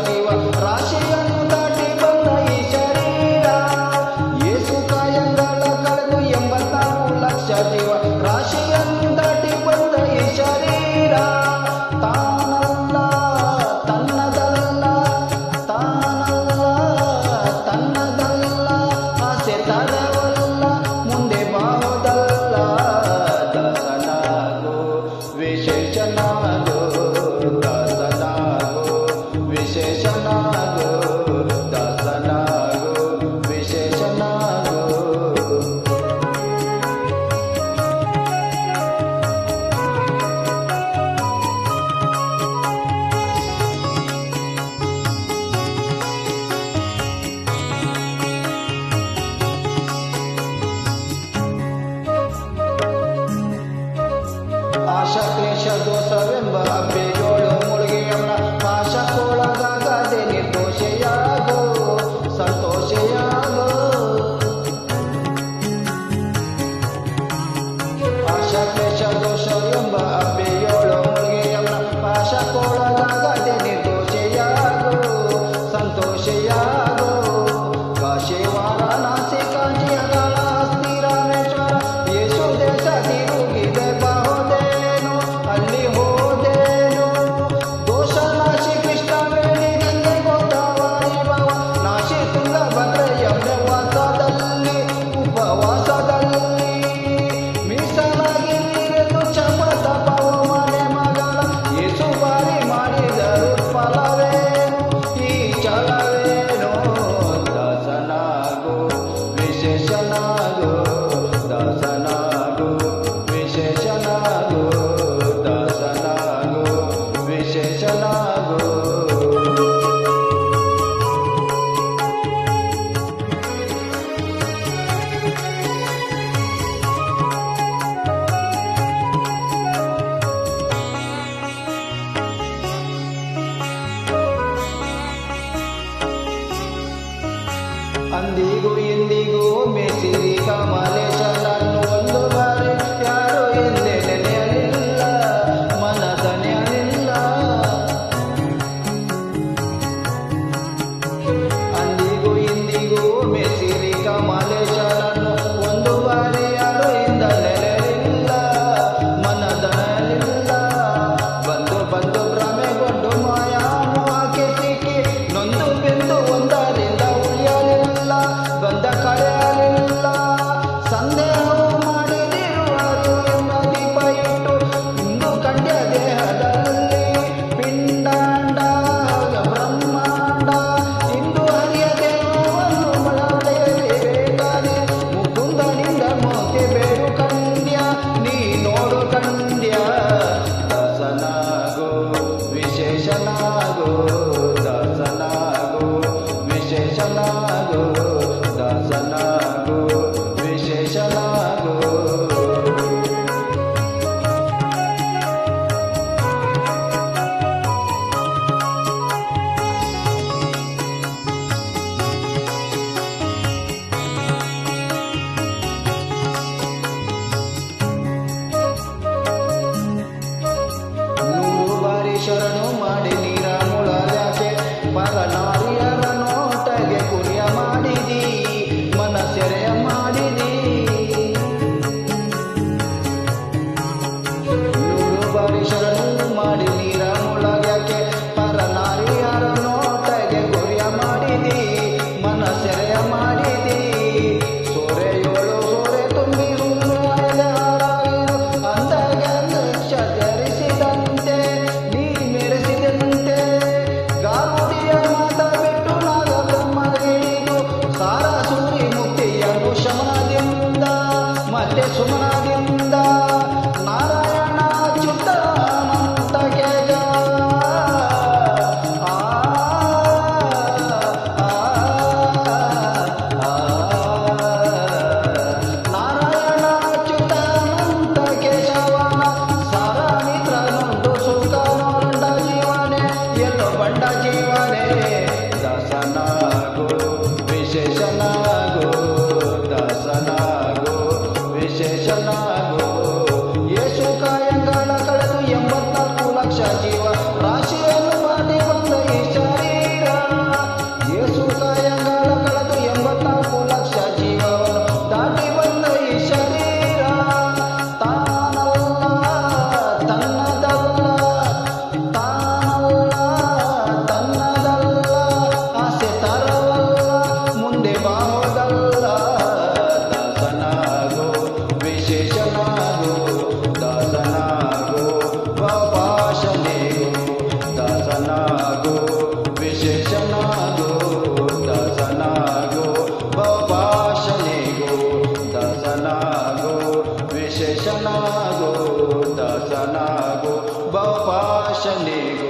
ಜೀವ ರಾಶಿಯನ್ನು ದಾಟಿ ಬಂದ ಈ ಶರೀರ ಯೇಸು ಕಾಯಂಗಳ ಕಳೆದು 84 ಲಕ್ಷ ಜೀವ ರಾಶಿಯನ್ನು ದಾಟಿ ಬಂದ ಈ ಶರೀರ ತಾನಲ್ಲ ತನ್ನದಲ್ಲ ತಾನಲ್ಲ ತನ್ನದಲ್ಲ ಆಸೆ ತರವಲ್ಲ ಮುಂದೆ ಬಾವುದಲ್ಲ ದಾಸನಾಗೋ ವಿಶೇಷನಾಗೋ ದಾಸನಾಗೋ ವಿಶೇಷನಾಗೋ ದಾಸನಾಗೋ ವಿಶೇಷನಾಗೋ ಆಶಾ ಕ್ಲೇಶ ದೋಷವೆಂಬ ಅಬ್ಬೆಯೋಳು ಮುಳುಗಿಯವನ ಪಾಶಕ್ಕೊಳಗಾಗದೆ ನಿರ್ದೋಷೆಯಾಗೋ ಸಂತೋಷೆಯಾಗೋ ಆಶಾ ಕ್ಲೇಶ ದೋಷವೆಂಬ ಅಬ್ಬೆಯೋಳು ಮುಳುಗಿಯವನ ಪಾಶಕ್ಕೊಳಗಾಗದೆ ನಿರ್ದೋಷೆಯಾಗೋ ಸಂತೋಷೆಯಾಗೋ ಕಾಶಿ ವಾರಣಾಸಿ ಕಾಂಚಿ ಕಾಳಹಸ್ತಿ ರಾಮೇಶ್ವರ ಯೇಸು ದೇಶ ತಿರುಗಿದೆ ಬಹುದೇನು ಅಲ್ಲಿ ಹೋದೇನು ದೋಷ ನಾಶಿ ಕೃಷ್ಣವೇಣಿ ಗಂಗೆ ಗೋದಾವರಿ ಭವ ನಾಶಿ ತುಂಗಭದ್ರೆ ಯಮುನೆ ವಾಸದಲ್ಲಿ ಉಪವಾಸದಲ್ಲಿ ಮೀಸಲಾಗಿ ನೀರೆಂದು ಶಪಥ ಪವಮಾನೆ ಮಗಳ ಯೇಸು ಬಾರಿ ಮಾಡಿದರು ಫಲವೇನು ಈ ಛಲವೇನು ದಾಸನಾಗೋ ವಿಶೇಷನಾಗೋ ದಾಸನಾಗೋ ವಿಶೇಷನಾಗೋ ದಾಸನಾಗೋ ವಿಶೇಷನಾಗೋ ಅಂದಿಗೂ ಇಂದಿಗೂ ಮೆಸಿರಿ ಕಮಲೇಶನನ್ನು ಒಂದು ಬಾರಿ ಯಾರು ಎಂದೇ ನೆನೆಯಲಿಲ್ಲ ಮನದ ನೆನೆಯಲಿಲ್ಲ ಅಂದಿಗೂ ಇಂದಿಗೂ ಮೆಸಿರಿ ಕಮಲೇಶನನ್ನು ಒಂದು ಬಾರಿ ಯಾರು ಎಂದ ನೆನೆಯಲಿಲ್ಲ ಮನದ ನೆನೆಯಲಿಲ್ಲ ಬಂದು ಬಂದು ಭ್ರಮೆಗೊಂಡು ಮಾಯಾನು ಆಕೆ ಸಿಕ್ಕಿ ನೊಂದು ಬೆಂದು ಒಂದರಿಂದ ಉಳಿಯಲಿಲ್ಲ ಬಂದ ಕಳೆಯಲಿಲ್ಲ ಸಂದೇಹವು ಮಾಡಿದಿರುವರು ಎಂಬ ದೀಪ ಇಟ್ಟು ಇಂದು ಕಂಡ್ಯ ದೇಹದಲ್ಲಿ ಪಿಂಡಾಂಡ ಬ್ರಹ್ಮಾಂಡ ಇಂದು ಹರಿಯ ದೇವವನ್ನು ಒಳಡೆಯಲೇಬೇಕಾದೆ ಮುಕುಂದನಿಂದ ಮೋಕೆ ಬೇರು ಕಂಡ್ಯ ನೀ ನೋಡು ಕಂಡ್ಯ ದಾಸನಾಗೋ ವಿಶೇಷನಾಗೋ ದಾಸನಾಗೋ ವಿಶೇಷನಾಗೋ ದಾಸನಾಗೋ ವಿಶೇಷನಾಗೋ ನೂರು ಬಾರಿ ಶರಣು ಮಾಡಿ ನೀರ ಮುಳಲ್ಯಾಕೆ ಪರನಾರಿಯರ ನೋಟಗೆ ಕುರಿಯ ಮಾಡಿದಿ ಮನಸೆರೆಯ ಮಾಡಿದಿ ನೂರು ಬಾರಿ ಶರಣು ಮಾಡಿ ನೀರ ಮುಳಲ್ಯಾಕೆ ಪರನಾರಿಯರ ನೋಟಗೆ ಕುರಿಯ ಮಾಡಿದಿ ಮನಸೆರೆಯ ಮಾಡಿದಿ ಸೋರೆಯೋಳು ಸೋರೆ ತುಂಬಿ ಹುಲ್ಲು ಅಲೆ ಹಾರಾಗಿರು ಅಂದಾಗ ವೃಕ್ಷ ಧರಿಸಿದಂತೆ ನೀ ಮೆರೆಸಿದಂತೆ ಗಾರುಡಿಯ ಮಾತ ಬಿಟ್ಟು ನಾಗ ಬ್ರಹ್ಮಗಿಳಿದು ಸಾರ ಸೂರಿ ಮುಕ್ತಿಯನ್ನು ಶಮನದಿಂದ ಮತ್ತೆ ಸುಮನದಿಂದ ನಾರಾಯಣ ಅಚ್ಯುತ ಅನಂತ ಕೇಗ ಆ ನಾರಾಯಣ ಅಚ್ಯುತ ಅನಂತ ಕೇಶವನ ಸಾರ ಮಿತ್ರ ನೊಂದು ಸುಖ ನೋರಂಡ ಜೀವನೆ ಎಲ್ಲೋ ಬಂಡ ಜೀವನೆ ದಾಸನಾಗೋ ವಿಶೇಷನಾಗೋ ದಾಸನಾಗೋ ವಿಶೇಷ ಶೇಷನಾಗೋ ದಾಸನಾಗೋ ಬಹುಪಾಶನಿಗೋ